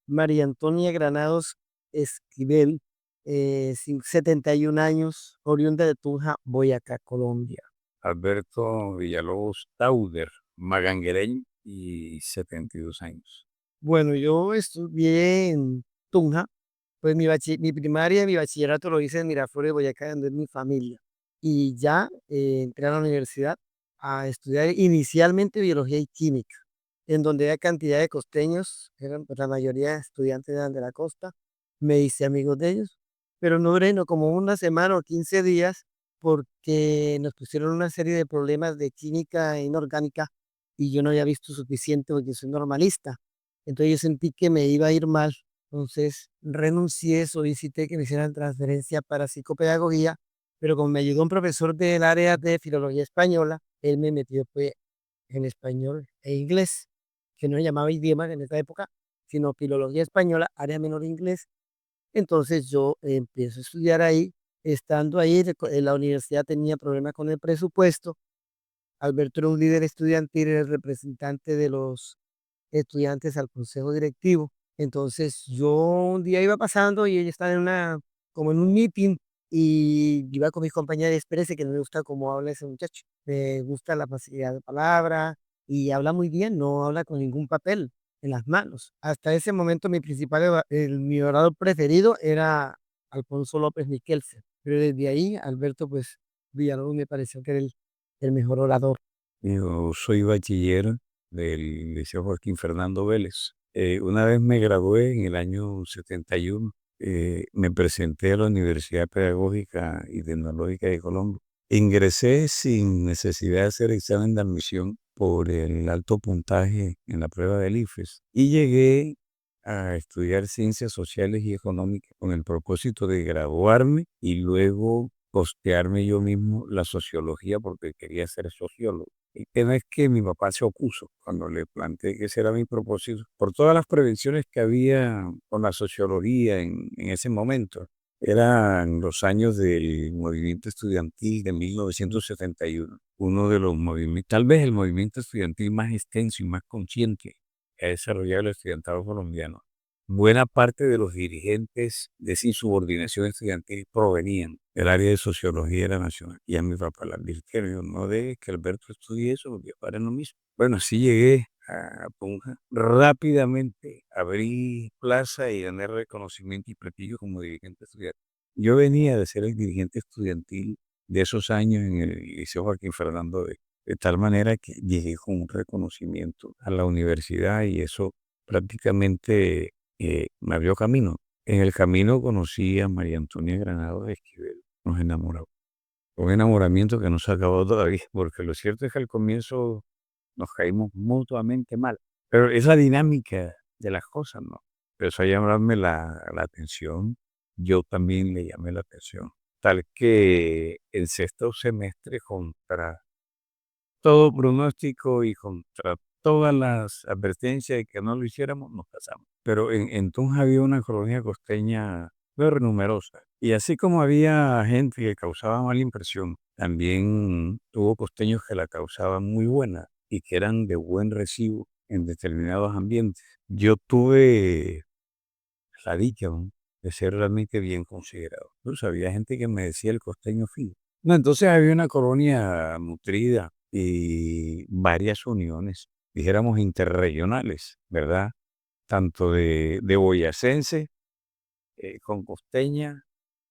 María Antonia Granados Esquivel, 71 años, oriunda de Tunja, Boyacá, Colombia. Alberto Villalobos Tauder, maganguereño y 72 años. Bueno, yo estudié en Tunja, pues mi primaria y mi bachillerato lo hice en Miraflores, Boyacá, donde es mi familia. Y ya entré a la universidad a estudiar inicialmente biología y química, en donde hay cantidad de costeños, eran, pues, la mayoría de estudiantes eran de la costa, me hice amigos de ellos, pero no duré no como una semana o 15 días porque nos pusieron una serie de problemas de química inorgánica y yo no había visto suficiente porque soy normalista. Entonces yo sentí que me iba a ir mal, entonces renuncié, solicité que me hicieran transferencia para psicopedagogía, pero como me ayudó un profesor del área de filología española, él me metió pues, en español e inglés, que no se llamaba idiomas en esa época, sino filología española, área menor inglés. Entonces yo empiezo a estudiar ahí, estando ahí, en la universidad tenía problemas con el presupuesto. Alberto era un líder estudiantil, era el representante de los estudiantes al consejo directivo. Entonces yo un día iba pasando y ella estaba como en un meeting y iba con mis compañeros, espérese que no me gusta cómo habla ese muchacho, me gusta la facilidad de palabra y habla muy bien, no habla con ningún papel en las manos. Hasta ese momento mi orador preferido era Alfonso López Miquelsen, pero desde ahí Alberto pues Villalobos me pareció que era el mejor orador. Yo soy bachiller del Liceo Joaquín Fernando Vélez. Una vez me gradué en el año 71, me presenté a la Universidad Pedagógica y Tecnológica de Colombia. Ingresé sin necesidad de hacer examen de admisión por el alto puntaje en la prueba del IFES y llegué a estudiar ciencias sociales y económicas con el propósito de graduarme y luego costearme yo mismo la sociología porque quería ser sociólogo. El tema es que mi papá se opuso cuando le planteé que ese era mi propósito, por todas las prevenciones que había con la sociología en ese momento. Eran los años del movimiento estudiantil de 1971, uno de los movimientos, tal vez el movimiento estudiantil más extenso y más consciente que ha desarrollado el estudiantado colombiano. Buena parte de los dirigentes de esa insubordinación estudiantil provenían del área de sociología de la nacional. Y a mi papá le advirtieron, yo, no dejes que Alberto estudie eso porque para lo mismo. Bueno, así llegué a Tunja. Rápidamente abrí plaza y gané reconocimiento y prestigio como dirigente estudiantil. Yo venía de ser el dirigente estudiantil de esos años en el Liceo Joaquín Fernando de tal manera que llegué con un reconocimiento a la universidad y eso prácticamente me abrió camino. En el camino conocí a María Antonia Granados Esquivel. Nos enamoramos. Un enamoramiento que no se acabó todavía, porque lo cierto es que al comienzo nos caímos mutuamente mal. Pero esa dinámica de las cosas, ¿no? Empezó a llamarme la atención. Yo también le llamé la atención. Tal que el sexto semestre, contra todo pronóstico y contra todas las advertencias de que no lo hiciéramos, nos casamos. Pero en Tunja había una colonia costeña muy numerosa. Y así como había gente que causaba mala impresión, también hubo costeños que la causaban muy buena y que eran de buen recibo en determinados ambientes. Yo tuve la dicha, ¿no?, de ser realmente bien considerado. Pues había gente que me decía el costeño fino. No, entonces había una colonia nutrida y varias uniones, dijéramos interregionales, ¿verdad? Tanto de boyacense con costeña,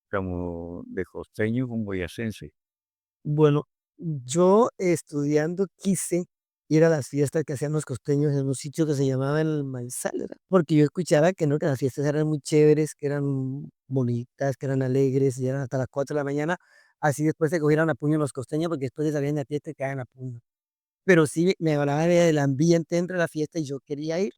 como de costeño con boyacense. Bueno, yo estudiando quise ir a las fiestas que hacían los costeños en un sitio que se llamaba el Maizal, ¿verdad? Porque yo escuchaba que no, que las fiestas eran muy chéveres, que eran bonitas, que eran alegres, y eran hasta las 4 de la mañana. Así después se cogieran a puño los costeños, porque después de salir en la fiesta caían a puño. Pero sí me hablaba del ambiente entre la fiesta y yo quería ir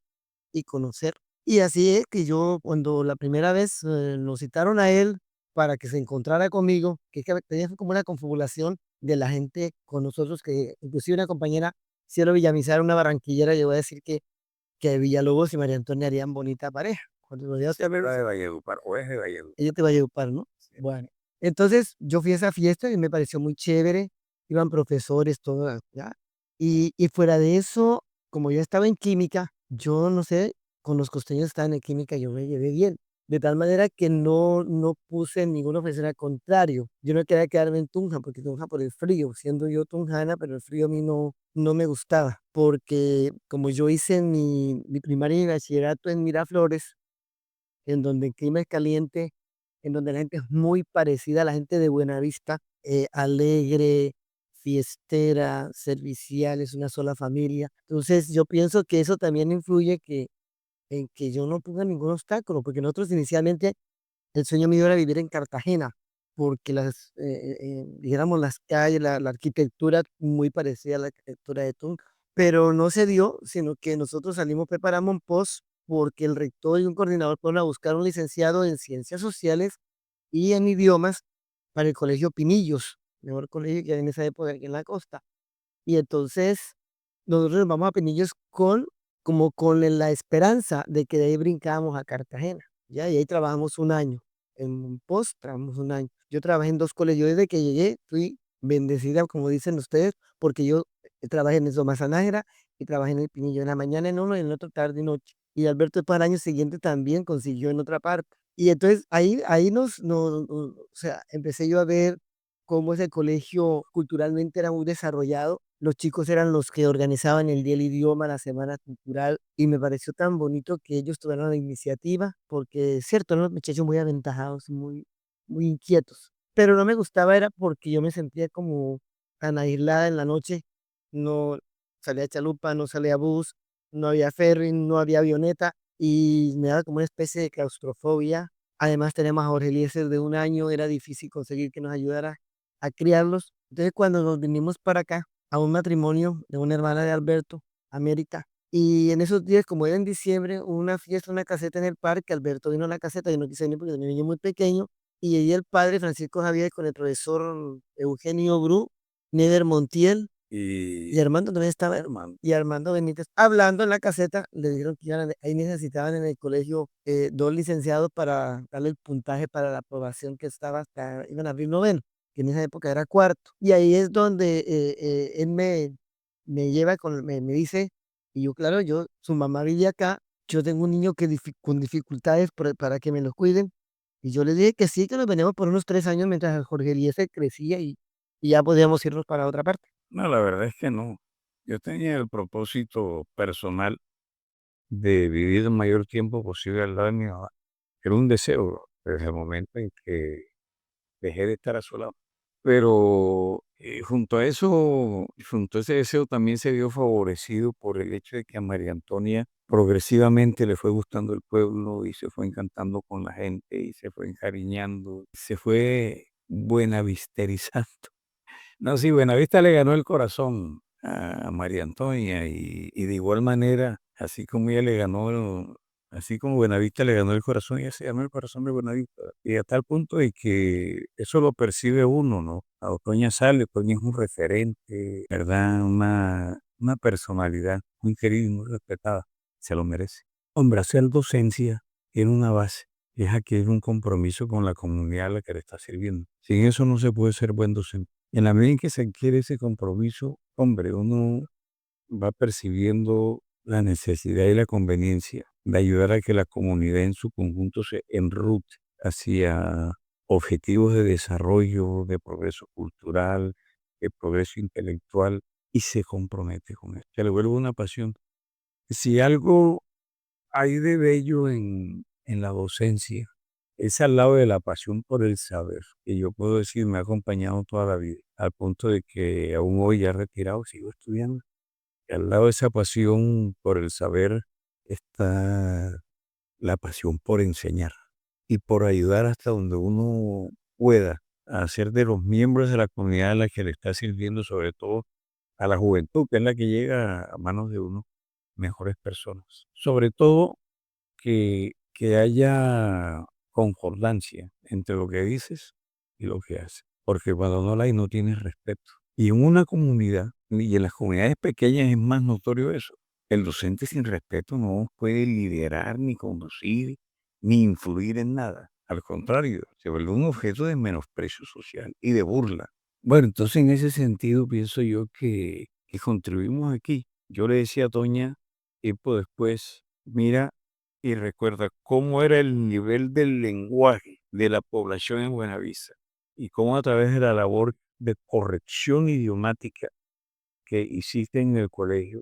y conocer. Y así es que yo, cuando la primera vez lo citaron a él para que se encontrara conmigo, que es que tenía como una confabulación de la gente con nosotros, que inclusive una compañera, Cielo Villamizar, una barranquillera, llegó a decir que Villalobos y María Antonia harían bonita pareja. Cuando lo dio a saber, Era de Valledupar, o es de Valledupar. ella te va a llevar, ¿no? Sí. Bueno, entonces yo fui a esa fiesta y me pareció muy chévere, iban profesores, todo, ¿ya? Y fuera de eso, como yo estaba en química, yo no sé, con los costeños estaban en química yo me llevé bien. De tal manera que no puse ninguna ofensa, al contrario, yo no quería quedarme en Tunja, porque Tunja por el frío, siendo yo tunjana, pero el frío a mí no me gustaba, porque como yo hice mi primaria y mi bachillerato en Miraflores, en donde el clima es caliente, en donde la gente es muy parecida a la gente de Buenavista, alegre, fiestera, servicial, es una sola familia. Entonces, yo pienso que eso también influye en que yo no ponga ningún obstáculo, porque nosotros inicialmente el sueño mío era vivir en Cartagena, porque dijéramos, las calles, la arquitectura muy parecida a la arquitectura de Tunja, pero no se dio, sino que nosotros salimos, preparamos un post porque el rector y un coordinador fueron a buscar un licenciado en ciencias sociales y en idiomas para el colegio Pinillos, mejor colegio que había en esa época aquí en la costa. Y entonces nosotros nos vamos a Pinillos como con la esperanza de que de ahí brincábamos a Cartagena, ¿ya? Y ahí trabajamos un año. En Monpós trabajamos un año. Yo trabajé en 2 colegios. Yo desde que llegué fui bendecida, como dicen ustedes, porque yo trabajé en el Somasanájera y trabajé en el Pinillo, en la mañana en uno y en el otro tarde y noche. Y Alberto para el año siguiente también consiguió en otra parte. Y entonces ahí o sea, empecé yo a ver cómo ese colegio culturalmente era muy desarrollado. Los chicos eran los que organizaban el Día del Idioma, la Semana Cultural, y me pareció tan bonito que ellos tuvieran la iniciativa, porque es cierto, eran los muchachos muy aventajados, muy inquietos. Pero no me gustaba era porque yo me sentía como tan aislada en la noche. No salía chalupa, no salía bus, no había ferry, no había avioneta, y me daba como una especie de claustrofobia. Además, tenemos a Jorge Eliezer de un año, era difícil conseguir que nos ayudara a criarlos. Entonces, cuando nos vinimos para acá, a un matrimonio de una hermana de Alberto, América, y en esos días, como era en diciembre, hubo una fiesta, una caseta en el parque, Alberto vino a la caseta, yo no quise venir porque tenía un niño muy pequeño, y ahí el padre Francisco Javier con el profesor Eugenio Bru, Neder Montiel, y Y Armando también estaba, Armando, y Armando Benítez, hablando en la caseta, le dijeron que ahí necesitaban en el colegio 2 licenciados para darle el puntaje para la aprobación que estaba hasta, iban a abrir noveno, que en esa época era cuarto. Y ahí es donde él me lleva, me dice, y yo, claro, su mamá vive acá, yo tengo un niño con dificultades para que me lo cuiden. Y yo le dije que sí, que nos veníamos por unos 3 años mientras Jorge Eliezer crecía y ya podíamos irnos para otra parte. no, la verdad es que no. Yo tenía el propósito personal de vivir el mayor tiempo posible al lado de mi mamá. Era un deseo desde el momento en que dejé de estar a su lado. Pero junto a eso, junto a ese deseo también se vio favorecido por el hecho de que a María Antonia progresivamente le fue gustando el pueblo y se fue encantando con la gente y se fue encariñando, se fue buenavisterizando. No, sí, Buenavista le ganó el corazón a María Antonia y de igual manera, así como ella le ganó, así como Buenavista le ganó el corazón, ella se ganó el corazón de Buenavista. Y a tal punto de que eso lo percibe uno, ¿no? A Otoña sale, Otoña es un referente, ¿verdad? Una personalidad muy querida y muy respetada. Se lo merece. Hombre, hacer docencia tiene una base. Y es adquirir un compromiso con la comunidad a la que le está sirviendo. Sin eso no se puede ser buen docente. En la medida en que se adquiere ese compromiso, hombre, uno va percibiendo la necesidad y la conveniencia de ayudar a que la comunidad en su conjunto se enrute hacia objetivos de desarrollo, de progreso cultural, de progreso intelectual y se compromete con eso. Se le vuelve una pasión. Si algo hay de bello en la docencia, es al lado de la pasión por el saber, que yo puedo decir me ha acompañado toda la vida, al punto de que aún hoy ya retirado sigo estudiando. Y al lado de esa pasión por el saber está la pasión por enseñar y por ayudar hasta donde uno pueda a hacer de los miembros de la comunidad a la que le está sirviendo, sobre todo a la juventud, que es la que llega a manos de uno, mejores personas. Sobre todo que haya concordancia entre lo que dices y lo que haces. Porque cuando no la hay, no tienes respeto. Y en una comunidad, y en las comunidades pequeñas es más notorio eso. El docente sin respeto no puede liderar, ni conducir, ni influir en nada. Al contrario, se vuelve un objeto de menosprecio social y de burla. Bueno, entonces en ese sentido pienso yo que contribuimos aquí. Yo le decía a Toña tiempo después, mira, y recuerda cómo era el nivel del lenguaje de la población en Buenavista y cómo a través de la labor de corrección idiomática que hiciste en el colegio,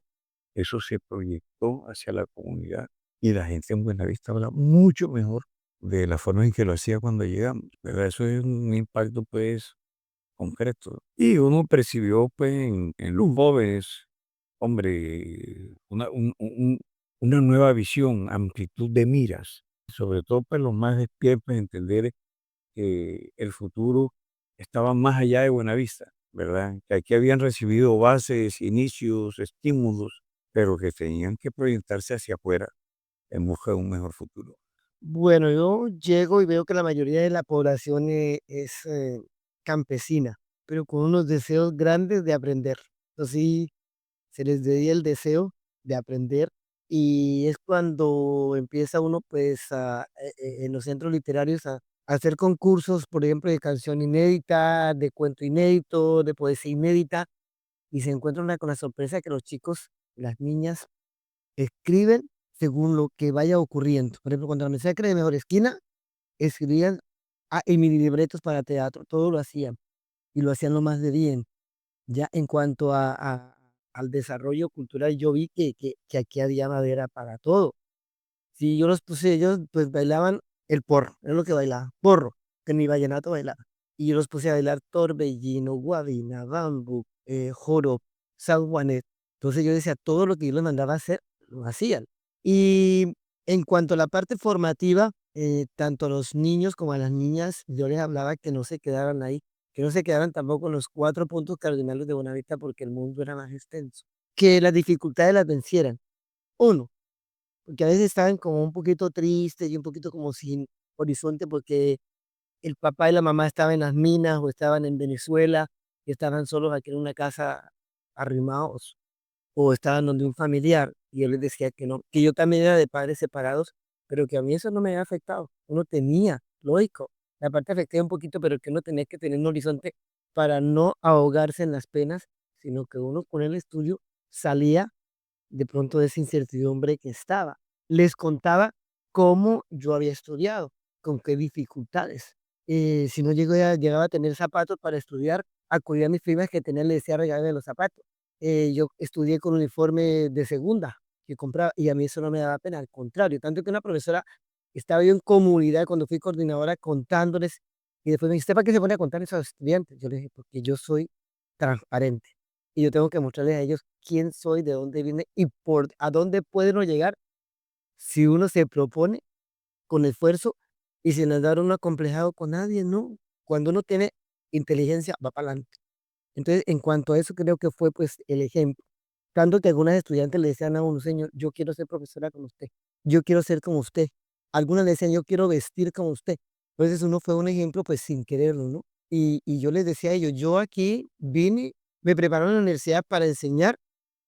eso se proyectó hacia la comunidad y la gente en Buenavista habla mucho mejor de la forma en que lo hacía cuando llegamos, ¿verdad? Eso es un impacto, pues, concreto. Y uno percibió, pues, en los jóvenes, hombre, una nueva visión, amplitud de miras, sobre todo, pues, los más despiertos, entender que el futuro estaba más allá de Buenavista, ¿verdad? Que aquí habían recibido bases, inicios, estímulos, pero que tenían que proyectarse hacia afuera en busca de un mejor futuro. Bueno, yo llego y veo que la mayoría de la población es campesina, pero con unos deseos grandes de aprender. Entonces sí, se les veía el deseo de aprender y es cuando empieza uno pues en los centros literarios a hacer concursos, por ejemplo, de canción inédita, de cuento inédito, de poesía inédita y se encuentra una con la sorpresa que los chicos, las niñas escriben según lo que vaya ocurriendo. Por ejemplo, cuando la masacre de Mejor Esquina, escribían y mini libretos para teatro, todo lo hacían y lo hacían lo más de bien. Ya en cuanto al desarrollo cultural, yo vi que aquí había madera para todo. Sí, yo los puse, ellos pues bailaban el porro, es lo que bailaban, porro, que ni vallenato bailaban. Y yo los puse a bailar torbellino, guabina, bambuco, joro, sanjuanete. Entonces yo decía, todo lo que yo les mandaba a hacer, lo hacían. Y en cuanto a la parte formativa, tanto a los niños como a las niñas, yo les hablaba que no se quedaran ahí, que no se quedaran tampoco en los 4 puntos cardinales de Bonavista porque el mundo era más extenso. Que las dificultades las vencieran. Uno, porque a veces estaban como un poquito tristes y un poquito como sin horizonte, porque el papá y la mamá estaban en las minas o estaban en Venezuela y estaban solos aquí en una casa arrimados o estaban donde un familiar. Y yo les decía que no, que yo también era de padres separados, pero que a mí eso no me había afectado. Uno tenía, lógico, la parte afectiva un poquito, pero que uno tenía que tener un horizonte para no ahogarse en las penas, sino que uno con el estudio salía de pronto de esa incertidumbre que estaba. Les contaba cómo yo había estudiado, con qué dificultades. Si no llegaba a tener zapatos para estudiar, acudía a mis primas que tenían, les decía regalarme los zapatos. Yo estudié con uniforme de segunda que compraba y a mí eso no me daba pena, al contrario, tanto que una profesora estaba yo en comunidad cuando fui coordinadora contándoles y después me dice, ¿usted para qué se pone a contar eso a los estudiantes? Yo le dije, porque yo soy transparente. Y yo tengo que mostrarles a ellos quién soy, de dónde vine y por a dónde puede uno llegar si uno se propone con esfuerzo y sin andar uno acomplejado con nadie, ¿no? Cuando uno tiene inteligencia, va para adelante. Entonces, en cuanto a eso, creo que fue pues el ejemplo. Tanto que algunas estudiantes le decían a uno, señor, yo quiero ser profesora como usted, yo quiero ser como usted. Algunas le decían, yo quiero vestir como usted. Entonces uno fue un ejemplo pues sin quererlo, ¿no? Y yo les decía a ellos, yo aquí vine, me prepararon en la universidad para enseñar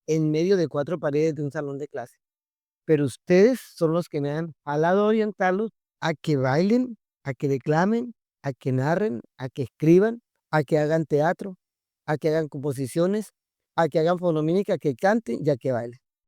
en medio de 4 paredes de un salón de clase. Pero ustedes son los que me han jalado a orientarlos a que bailen, a que declamen, a que narren, a que escriban, a que hagan teatro, a que hagan composiciones, a que hagan fonomímica, que canten y a que bailen.